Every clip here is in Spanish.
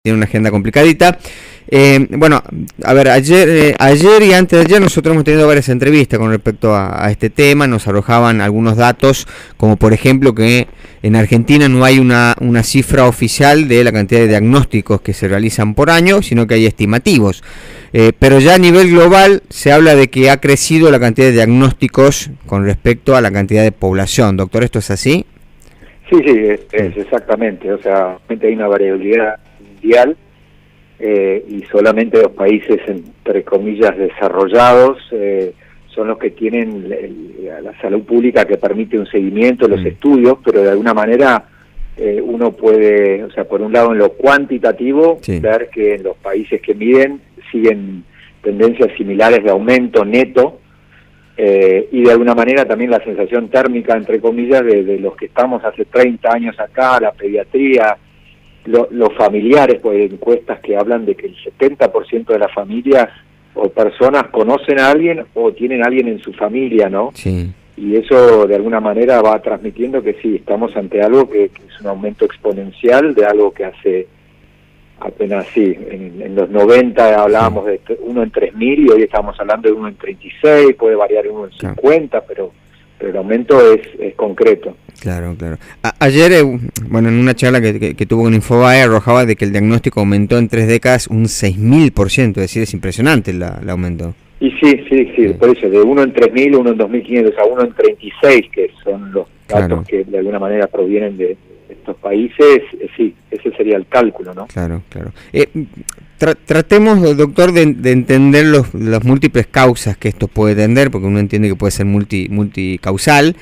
tiene una agenda complicadita. Bueno, a ver, ayer y antes de ayer nosotros hemos tenido varias entrevistas con respecto a este tema. Nos arrojaban algunos datos, como por ejemplo que en Argentina no hay una cifra oficial de la cantidad de diagnósticos que se realizan por año, sino que hay estimativos. Pero ya a nivel global se habla de que ha crecido la cantidad de diagnósticos con respecto a la cantidad de población. Doctor, ¿esto es así? Sí, es exactamente. O sea, hay una variabilidad mundial y solamente los países, entre comillas, desarrollados son los que tienen la salud pública que permite un seguimiento, los estudios, pero de alguna manera uno puede, o sea, por un lado en lo cuantitativo, ver que en los países que miden siguen tendencias similares de aumento neto, y de alguna manera también la sensación térmica, entre comillas, de los que estamos hace 30 años acá, la pediatría, los familiares, pues hay encuestas que hablan de que el 70% de las familias o personas conocen a alguien o tienen a alguien en su familia, ¿no? Sí. Y eso de alguna manera va transmitiendo que sí, estamos ante algo que es un aumento exponencial de algo que hace apenas, sí, en los 90 hablábamos de 1 en 3.000 y hoy estamos hablando de 1 en 36, puede variar 1 en 50, pero el aumento es concreto. Claro. Ayer, bueno, en una charla que tuvo con Infobae, arrojaba de que el diagnóstico aumentó en 3 décadas un 6.000%, es decir, es impresionante el aumento. Y sí, por eso, de 1 en 3.000, 1 en 2.500 a 1 en 36, que son los datos que de alguna manera provienen de estos países, sí, ese sería el cálculo, ¿no? Claro. Tratemos, doctor, de entender las múltiples causas que esto puede tener, porque uno entiende que puede ser multicausal.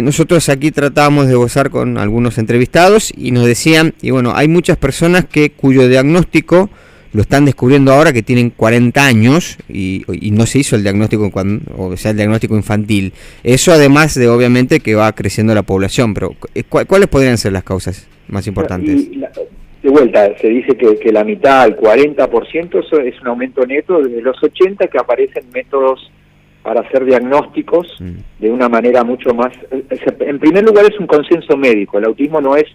Nosotros aquí tratábamos de gozar con algunos entrevistados y nos decían, y bueno, hay muchas personas cuyo diagnóstico lo están descubriendo ahora, que tienen 40 años y no se hizo el diagnóstico, o sea, el diagnóstico infantil. Eso además de, obviamente, que va creciendo la población, pero ¿cuáles podrían ser las causas más importantes? De vuelta, se dice que la mitad, el 40%, eso es un aumento neto desde los 80, que aparecen métodos para hacer diagnósticos de una manera mucho más... En primer lugar, es un consenso médico. El autismo no es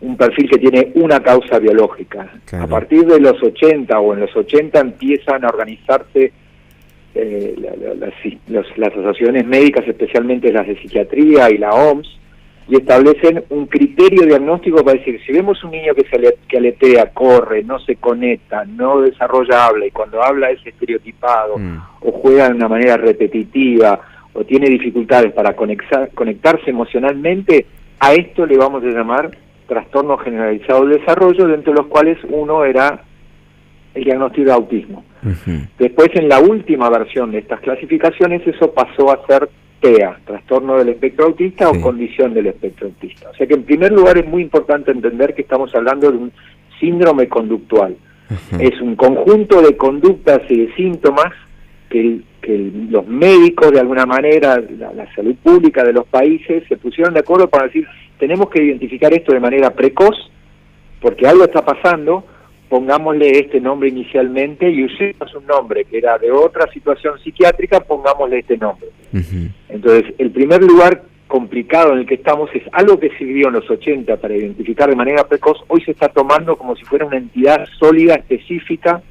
un perfil que tiene una causa biológica. Claro. A partir de los 80 o en los 80 empiezan a organizarse las asociaciones médicas, especialmente las de psiquiatría y la OMS, y establecen un criterio diagnóstico para decir, si vemos un niño que aletea, corre, no se conecta, no desarrolla habla, y cuando habla es estereotipado, o juega de una manera repetitiva, o tiene dificultades para conectarse emocionalmente, a esto le vamos a llamar trastorno generalizado del desarrollo, dentro de los cuales uno era el diagnóstico de autismo. Después, en la última versión de estas clasificaciones, eso pasó a ser TEA, trastorno del espectro autista, o condición del espectro autista. O sea que en primer lugar es muy importante entender que estamos hablando de un síndrome conductual. Es un conjunto de conductas y de síntomas que los médicos, de alguna manera, la salud pública de los países, se pusieron de acuerdo para decir, tenemos que identificar esto de manera precoz, porque algo está pasando, pongámosle este nombre inicialmente y usemos un nombre que era de otra situación psiquiátrica, pongámosle este nombre. Entonces, el primer lugar complicado en el que estamos es algo que sirvió en los 80 para identificar de manera precoz, hoy se está tomando como si fuera una entidad sólida, específica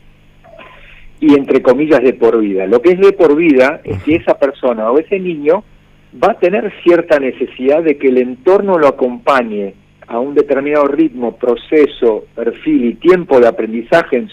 y entre comillas de por vida. Lo que es de por vida es que esa persona o ese niño va a tener cierta necesidad de que el entorno lo acompañe a un determinado ritmo, proceso, perfil y tiempo de aprendizaje en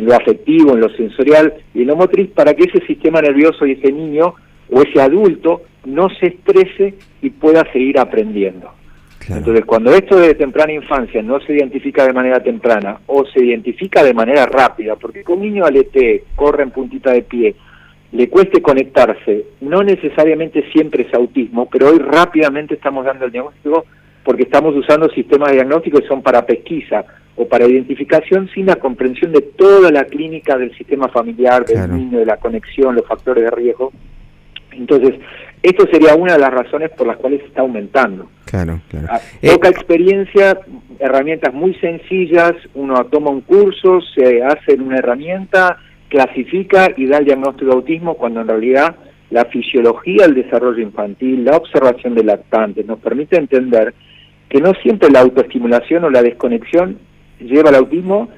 lo afectivo, en lo sensorial y en lo motriz, para que ese sistema nervioso y ese niño o ese adulto no se estrese y pueda seguir aprendiendo. Claro. Entonces, cuando esto de temprana infancia no se identifica de manera temprana o se identifica de manera rápida, porque con un niño aletee, corre en puntita de pie, le cueste conectarse, no necesariamente siempre es autismo, pero hoy rápidamente estamos dando el diagnóstico porque estamos usando sistemas de diagnóstico que son para pesquisa o para identificación sin la comprensión de toda la clínica del sistema familiar, del niño, de la conexión, los factores de riesgo. Entonces, esto sería una de las razones por las cuales está aumentando. Poca experiencia, herramientas muy sencillas, uno toma un curso, se hace una herramienta, clasifica y da el diagnóstico de autismo, cuando en realidad la fisiología del desarrollo infantil, la observación de lactantes, nos permite entender que no siempre la autoestimulación o la desconexión lleva al autismo,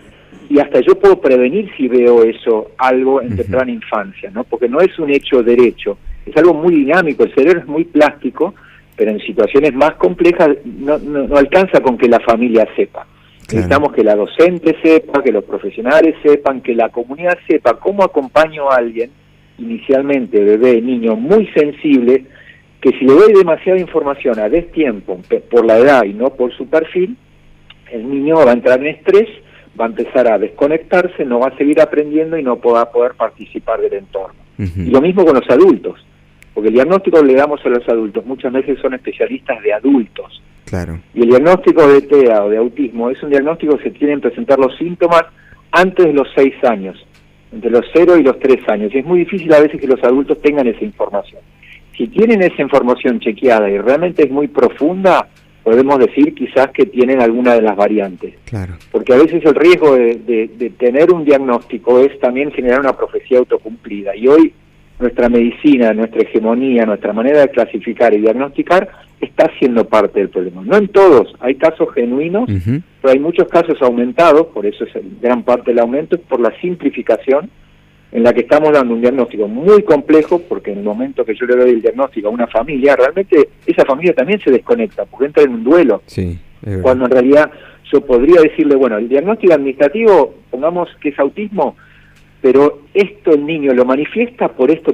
y hasta yo puedo prevenir si veo eso, algo en temprana infancia, ¿no? Porque no es un hecho derecho, es algo muy dinámico, el cerebro es muy plástico, pero en situaciones más complejas no alcanza con que la familia sepa. Necesitamos que la docente sepa, que los profesionales sepan, que la comunidad sepa cómo acompaño a alguien, inicialmente bebé, niño, muy sensible, que si le doy demasiada información a destiempo, por la edad y no por su perfil, el niño va a entrar en estrés, va a empezar a desconectarse, no va a seguir aprendiendo y no va a poder participar del entorno. Y lo mismo con los adultos, porque el diagnóstico que le damos a los adultos muchas veces son especialistas de adultos. Claro. Y el diagnóstico de TEA o de autismo es un diagnóstico que se tienen que presentar los síntomas antes de los 6 años, entre los 0 y los 3 años. Y es muy difícil a veces que los adultos tengan esa información. Si tienen esa información chequeada y realmente es muy profunda, podemos decir quizás que tienen alguna de las variantes. Claro. Porque a veces el riesgo de tener un diagnóstico es también generar una profecía autocumplida. Y hoy nuestra medicina, nuestra hegemonía, nuestra manera de clasificar y diagnosticar está siendo parte del problema. No en todos, hay casos genuinos, pero hay muchos casos aumentados, por eso es gran parte del aumento, es por la simplificación en la que estamos dando un diagnóstico muy complejo, porque en el momento que yo le doy el diagnóstico a una familia, realmente esa familia también se desconecta, porque entra en un duelo, cuando en realidad yo podría decirle, bueno, el diagnóstico administrativo, pongamos que es autismo, pero esto el niño lo manifiesta por esto,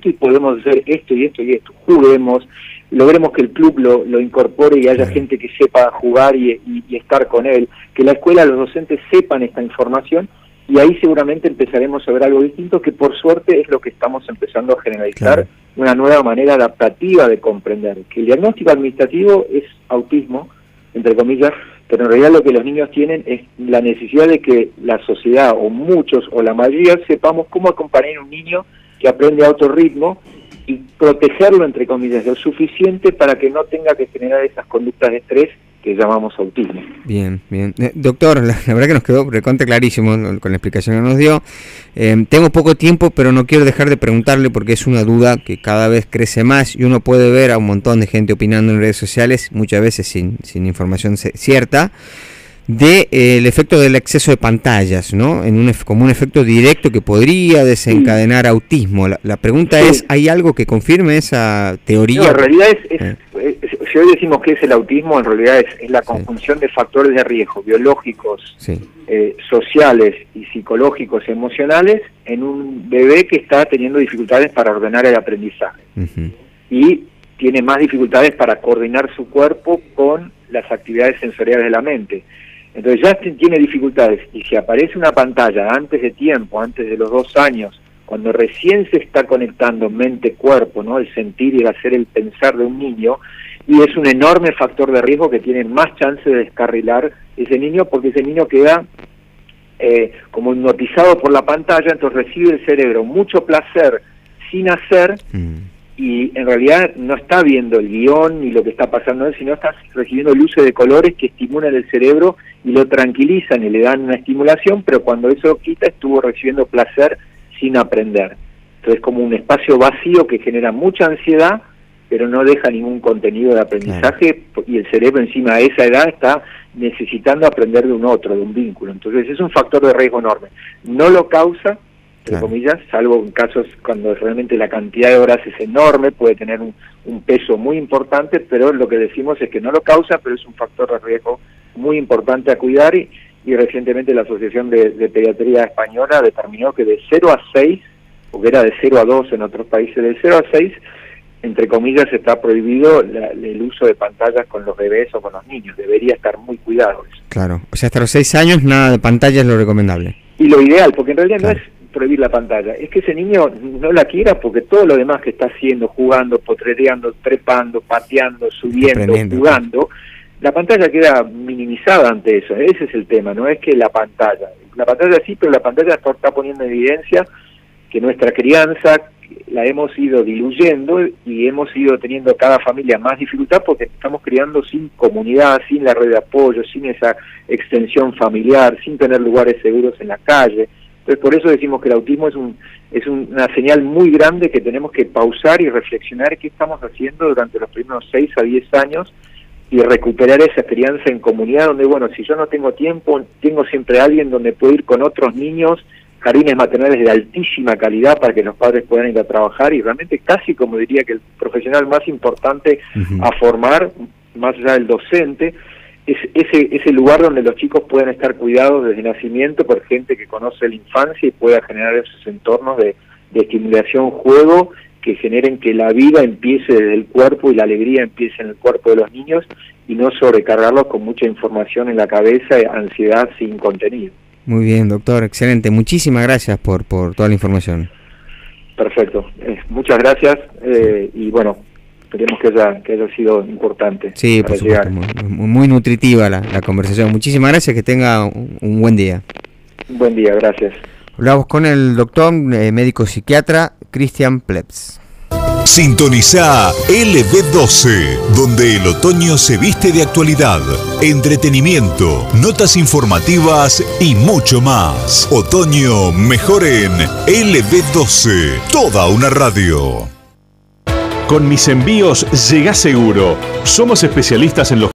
y podemos hacer esto y esto y esto, juguemos, logremos que el club lo incorpore y haya gente que sepa jugar y estar con él, que la escuela, los docentes sepan esta información, y ahí seguramente empezaremos a ver algo distinto, que por suerte es lo que estamos empezando a generalizar, una nueva manera adaptativa de comprender, que el diagnóstico administrativo es autismo, entre comillas, pero en realidad lo que los niños tienen es la necesidad de que la sociedad, o muchos, o la mayoría, sepamos cómo acompañar a un niño que aprende a otro ritmo y protegerlo, entre comillas, lo suficiente para que no tenga que generar esas conductas de estrés que llamamos autismo. Bien, bien. Doctor, la verdad que nos quedó recontra clarísimo con la explicación que nos dio. Tengo poco tiempo, pero no quiero dejar de preguntarle porque es una duda que cada vez crece más y uno puede ver a un montón de gente opinando en redes sociales, muchas veces sin información cierta, el efecto del exceso de pantallas, ¿no? Como un efecto directo que podría desencadenar autismo. La pregunta es, ¿hay algo que confirme esa teoría? No, en realidad si hoy decimos que es el autismo, en realidad es la conjunción de factores de riesgo biológicos, sociales y psicológicos, emocionales, en un bebé que está teniendo dificultades para ordenar el aprendizaje. Y tiene más dificultades para coordinar su cuerpo con las actividades sensoriales de la mente. Entonces ya tiene dificultades, y si aparece una pantalla antes de tiempo, antes de los 2 años, cuando recién se está conectando mente-cuerpo, ¿no? El sentir y el hacer, el pensar de un niño, y es un enorme factor de riesgo que tiene más chance de descarrilar ese niño, porque ese niño queda como hipnotizado por la pantalla, entonces recibe el cerebro mucho placer sin hacer, y en realidad no está viendo el guión ni lo que está pasando, sino está recibiendo luces de colores que estimulan el cerebro y lo tranquilizan y le dan una estimulación, pero cuando eso lo quita estuvo recibiendo placer sin aprender. Entonces como un espacio vacío que genera mucha ansiedad, pero no deja ningún contenido de aprendizaje, y el cerebro encima de esa edad está necesitando aprender de un otro, de un vínculo. Entonces es un factor de riesgo enorme. No lo causa, entre comillas, salvo en casos cuando realmente la cantidad de horas es enorme, puede tener un peso muy importante, pero lo que decimos es que no lo causa, pero es un factor de riesgo muy importante a cuidar, y recientemente la Asociación de Pediatría Española determinó que de 0 a 6, porque era de 0 a 2 en otros países, de 0 a 6, entre comillas, está prohibido el uso de pantallas con los bebés o con los niños. Debería estar muy cuidado eso. Claro, o sea, hasta los 6 años nada de pantalla es lo recomendable. Y lo ideal, porque en realidad no es prohibir la pantalla, es que ese niño no la quiera, porque todo lo demás que está haciendo, jugando, potreteando, trepando, pateando, subiendo, jugando, la pantalla queda minimizada ante eso. Ese es el tema, no es que la pantalla sí, pero la pantalla está poniendo en evidencia que nuestra crianza la hemos ido diluyendo y hemos ido teniendo cada familia más dificultad, porque estamos criando sin comunidad, sin la red de apoyo, sin esa extensión familiar, sin tener lugares seguros en la calle. Entonces por eso decimos que el autismo es una señal muy grande que tenemos que pausar y reflexionar qué estamos haciendo durante los primeros 6 a 10 años, y recuperar esa crianza en comunidad donde, bueno, si yo no tengo tiempo, tengo siempre alguien donde puedo ir con otros niños, jardines maternales de altísima calidad para que los padres puedan ir a trabajar, y realmente casi como diría que el profesional más importante a formar, más allá del docente, es ese lugar donde los chicos puedan estar cuidados desde nacimiento por gente que conoce la infancia y pueda generar esos entornos de estimulación, juego, que generen que la vida empiece desde el cuerpo y la alegría empiece en el cuerpo de los niños, y no sobrecargarlos con mucha información en la cabeza, ansiedad sin contenido. Muy bien, doctor, excelente. Muchísimas gracias por toda la información. Perfecto. Muchas gracias y bueno, esperemos que haya sido importante. Sí, por supuesto, muy nutritiva la conversación. Muchísimas gracias, que tenga un buen día. Un buen día, gracias. Hablamos con el doctor médico psiquiatra Cristian Plebs. Sintoniza LB12, donde el otoño se viste de actualidad, entretenimiento, notas informativas y mucho más. Otoño mejor en LB12, toda una radio. Con Mis Envíos llegás seguro. Somos especialistas en los